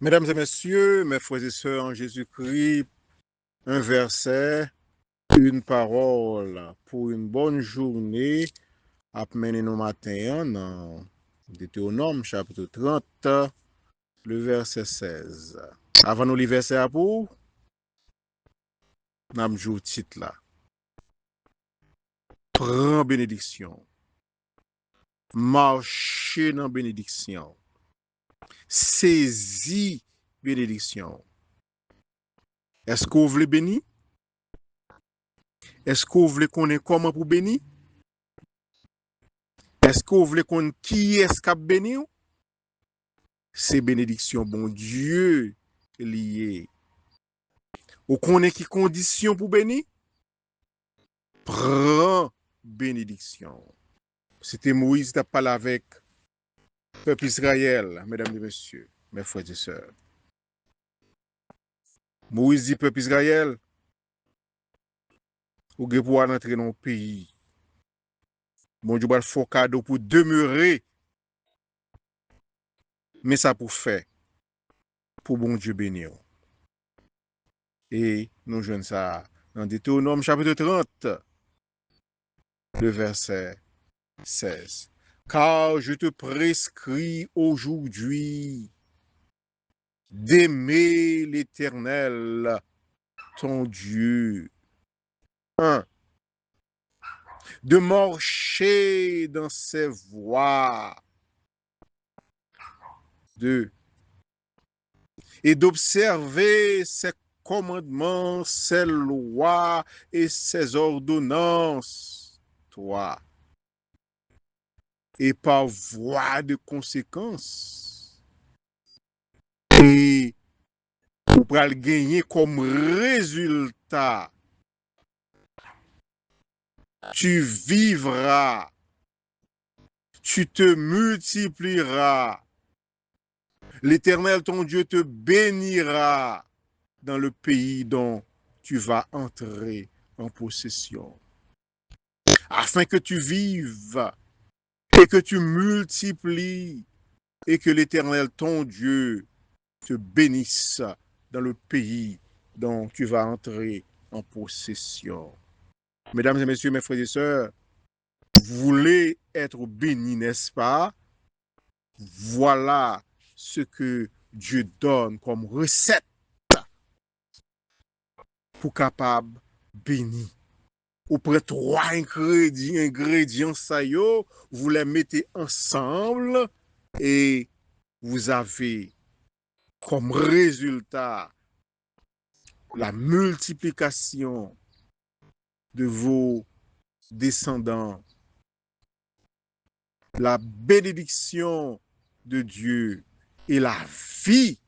Mesdames et messieurs, mes frères et sœurs en Jésus-Christ, un verset, une parole pour une bonne journée à mener nos matins dans Deutéronome chapitre 30, le verset 16. Avant nous lire verset à pour, nous avons le titre là. Prends bénédiction. Marchez dans bénédiction. Saisis bénédiction. Est-ce que vous voulez bénir? Est-ce que vous voulez connaître comment pour bénir? Est-ce que vous voulez connaître qui est-ce qui a béni? C'est bénédiction, bon Dieu, lié. Vous connaissez qui condition pour bénir? Prends bénédiction. C'était Moïse qui a parlé avec le peuple Israël, mesdames et messieurs, mes frères et sœurs. Moïse dit, peuple Israël, vous devez pouvoir entrer dans le pays. Bon Dieu va le faire cadeau pour demeurer. Mais ça pour faire, pour bon Dieu bénir. Et nous jouons ça dans Deutéronome chapitre 30, le verset 16. Car je te prescris aujourd'hui d'aimer l'Éternel, ton Dieu. 1. De marcher dans ses voies. 2. Et d'observer ses commandements, ses lois et ses ordonnances. 3. Et par voie de conséquence. Et pour gagner comme résultat, tu vivras, tu te multiplieras. L'Éternel, ton Dieu, te bénira dans le pays dont tu vas entrer en possession. Afin que tu vives et que tu multiplies et que l'Éternel, ton Dieu, te bénisse dans le pays dont tu vas entrer en possession. Mesdames et messieurs, mes frères et sœurs, vous voulez être bénis, n'est-ce pas? Voilà ce que Dieu donne comme recette pour capable bénir. Vous prenez 3 ingrédients, ça y est, vous les mettez ensemble et vous avez comme résultat la multiplication de vos descendants, la bénédiction de Dieu et la vie,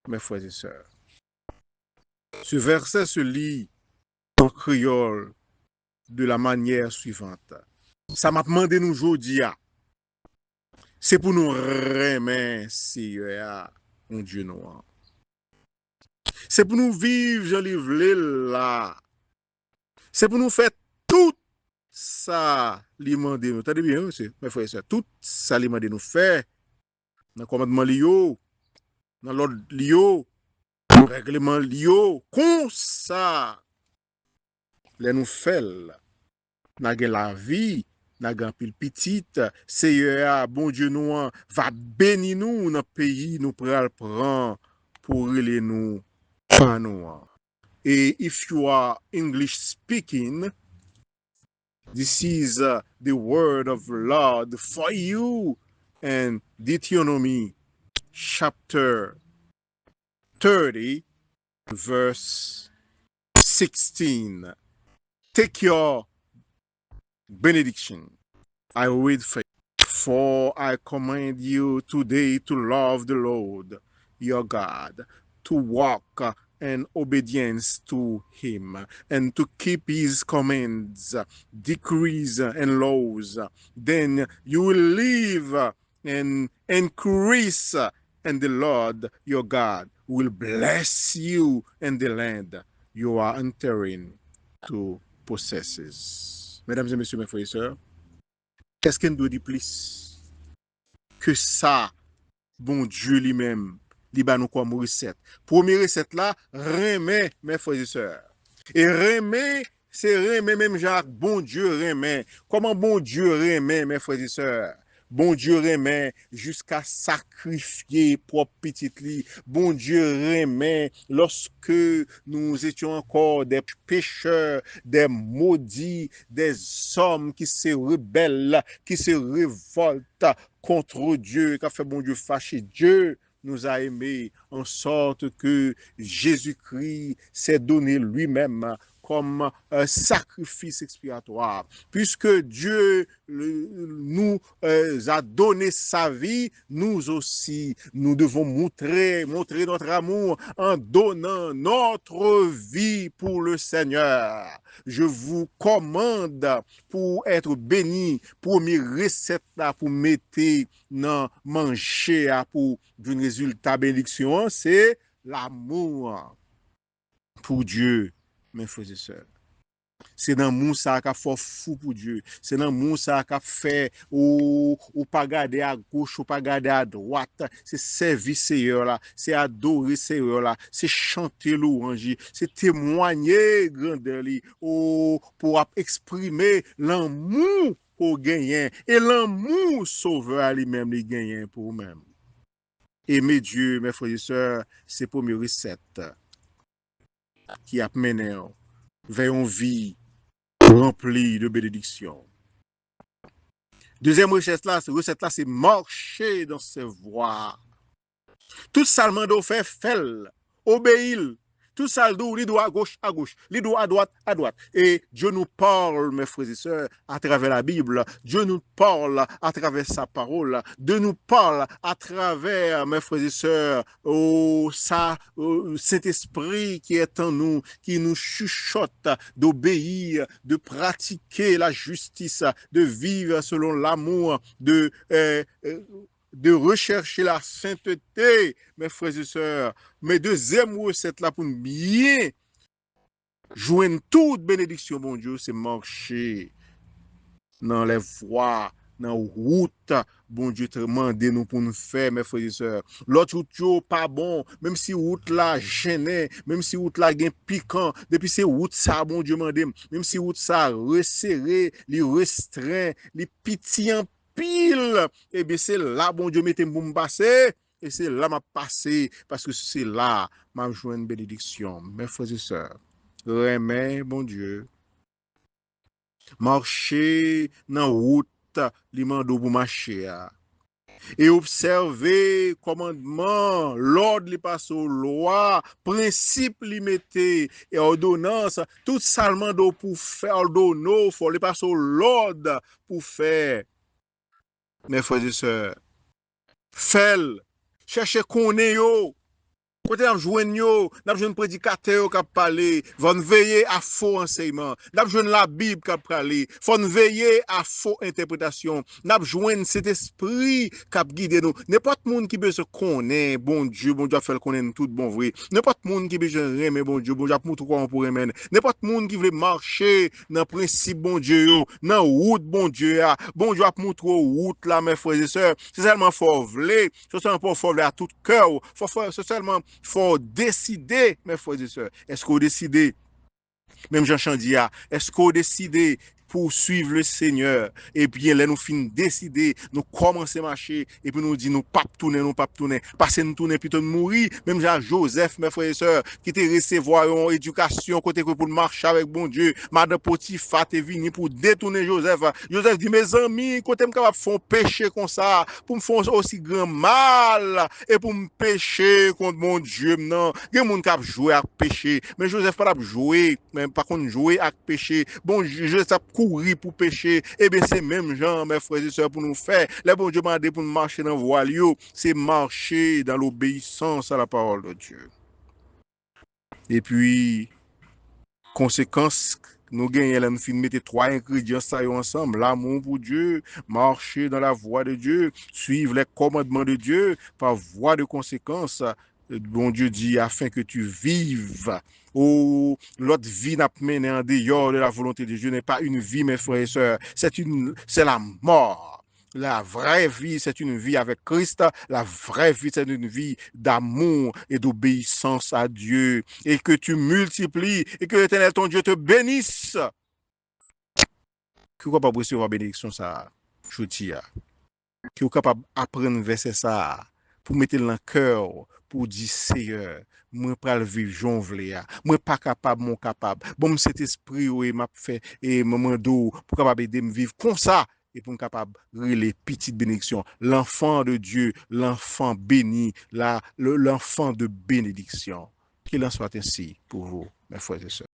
mes frères et sœurs. Ce verset se lit en créole de la manière suivante. Ça m'a demandé nous aujourd'hui, c'est pour nous remercier, mon Dieu noir. C'est pour nous vivre, je livre là. C'est pour nous faire tout ça, l'imandé nous. T'as dit bien, mes frères et sœurs, tout ça, l'imandé nous faire. Dans le commandement Lio, dans l'ordre Lio, dans le règlement Lio, comme ça, les nous fait, n'a la vie, n'a pile petite, Seigneur, bon Dieu nous, va bénir nous dans le pays, nous pral prendre pour les nous, pas nous. Et if you are English speaking, this is the word of Lord for you. And Deuteronomy chapter 30, verse 16. Take your benediction. I read for you. For I command you today to love the Lord your God, to walk in obedience to him, and to keep his commands, decrees, and laws. Then you will live and increase, and the Lord your God will bless you in the land you are entering to possess. Mesdames et messieurs, mes frères et sœurs, qu'est-ce qu'on doit dire plus que ça, bon Dieu lui-même li ba nous comme recette. Première recette là, remet, mes frères et sœurs. Et remet, c'est remet même Jacques, bon Dieu remet. Comment bon Dieu remet, mes frères et sœurs? Bon Dieu remet jusqu'à sacrifier propre petite lit. Bon Dieu remet lorsque nous étions encore des pécheurs, des maudits, des hommes qui se rebellent, qui se révoltent contre Dieu, qui a fait bon Dieu fâcher Dieu nous a aimés en sorte que Jésus-Christ s'est donné lui-même comme un sacrifice expiatoire. Puisque Dieu nous a donné sa vie, nous aussi, nous devons montrer notre amour en donnant notre vie pour le Seigneur. Je vous commande pour être béni, première recette là, pour mettre dans manger pour un résultat bénédiction, c'est l'amour pour Dieu, mes frères et sœurs. C'est dans moun ça qu'a fait fou pour Dieu. C'est dans moun ça qu'a fait ou pas garder à gauche ou pas garder à droite. C'est servir Seigneur là, c'est adorer Seigneur là, c'est chanter louange, c'est témoigner grandeur li pour exprimer l'amour pour gagner et l'amour sauveur lui-même les gagner pour vous-même. Aimer Dieu, mes frères et sœurs, c'est pour mes recettes qui a mené vers une vie remplie de bénédictions. Deuxième recette là, c'est marcher dans ses voies. Tout ça le fait, obéir. Tout ça le doit, il doit à gauche, il doit à droite. Et Dieu nous parle, mes frères et sœurs, à travers la Bible. Dieu nous parle à travers sa parole. Dieu nous parle à travers, mes frères et sœurs, cet esprit qui est en nous, qui nous chuchote d'obéir, de pratiquer la justice, de vivre selon l'amour, de rechercher la sainteté, mes frères et sœurs. Mais deuxième recette là pour bien joindre toute bénédiction, mon Dieu, c'est marcher dans les voies, dans les routes, bon Dieu, te demandez nous pour nous faire, mes frères et sœurs. L'autre route, pas bon, même si route là gênait, même si route là gain piquant, depuis ces routes ça, bon Dieu, demandez, même si route ça resserré, les restreint, les pétillants pile, et bien c'est là, bon Dieu, mettez pour me passer, et c'est là m'a passé, parce que c'est là m'a joué une bénédiction. Mes frères et sœurs, remets, bon Dieu, marcher dans route, li mando pour marcher, et observer commandement, l'ordre li passe aux lois, principe li mette, et ordonnance, tout ça le mando pour faire, ordonner, faut li passe au l'ordre pour faire. Mes frères et sœurs, faites, cherchez qu'on est yo. Côté n'a joindre yo, n'a joindre prédicateur qui a parlé, va veiller à faux enseignement. N'a joindre la Bible qui a parlé, faut veiller à faux interprétation. N'a joindre cet esprit qui a guidé nous. N'importe monde qui besoin connaître bon Dieu a fait connaître tout bon vrai. N'importe monde qui besoin aimer bon Dieu a montre comment pour aimer. N'importe monde qui veut marcher dans principe bon Dieu yo, dans route bon Dieu a. Bon Dieu a montre route là mes frères et sœurs. C'est seulement faut vouloir, c'est seulement faut vouloir à tout cœur, c'est seulement faut décider, mes frères et sœurs. Est-ce qu'on décide, même Jean Chandia, est-ce qu'on décide pour suivre le Seigneur? Et bien, là, nous finissons décider, nous commençons à marcher, et puis nous disons, nous pas tourner, passer nous tourner, plutôt de mourir. Même Jean Joseph, mes frères et sœurs, qui était recevoir une éducation, côté pour marcher avec bon Dieu, Madame Potiphar est venu pour détourner Joseph. Joseph dit, mes amis, côté me capable faire pécher comme ça, pour me faire aussi grand mal, et pour me pécher contre mon Dieu, non. Il y a des gens qui ont joué à pécher, mais Joseph pas joué, mais par contre jouer à pécher. Bon, Joseph courir pour pécher, et bien c'est même gens, mes frères et sœurs, pour nous faire. Les bon Dieu m'a dit pour nous marcher dans la voie, c'est marcher dans l'obéissance à la parole de Dieu. Et puis, conséquence, nous gagnons, nous finissons mettre trois ingrédients ça ensemble, l'amour pour Dieu, marcher dans la voie de Dieu, suivre les commandements de Dieu, par voie de conséquence, bon Dieu dit, afin que tu vives. Oh, l'autre vie n'a pas mené en dehors de la volonté de Dieu n'est pas une vie, mes frères et sœurs, c'est la mort. La vraie vie, c'est une vie avec Christ. La vraie vie, c'est une vie d'amour et d'obéissance à Dieu. Et que tu multiplies et que l'Éternel, ton Dieu, te bénisse. Qui est capable de recevoir bénédiction ça, je dis, qui est capable d'apprendre verset ça, pour mettre dans le cœur, pour dire, Seigneur, moi pas le vivre jonvler, moi pas capable, mon capable. Bon, cet esprit, oui, m'a fait, et moment d'eau, pour capable aider me vivre comme ça, et pour me capable les petites bénédictions. L'enfant de Dieu, l'enfant béni, l'enfant de bénédiction. Qu'il en soit ainsi pour vous, mes frères et sœurs.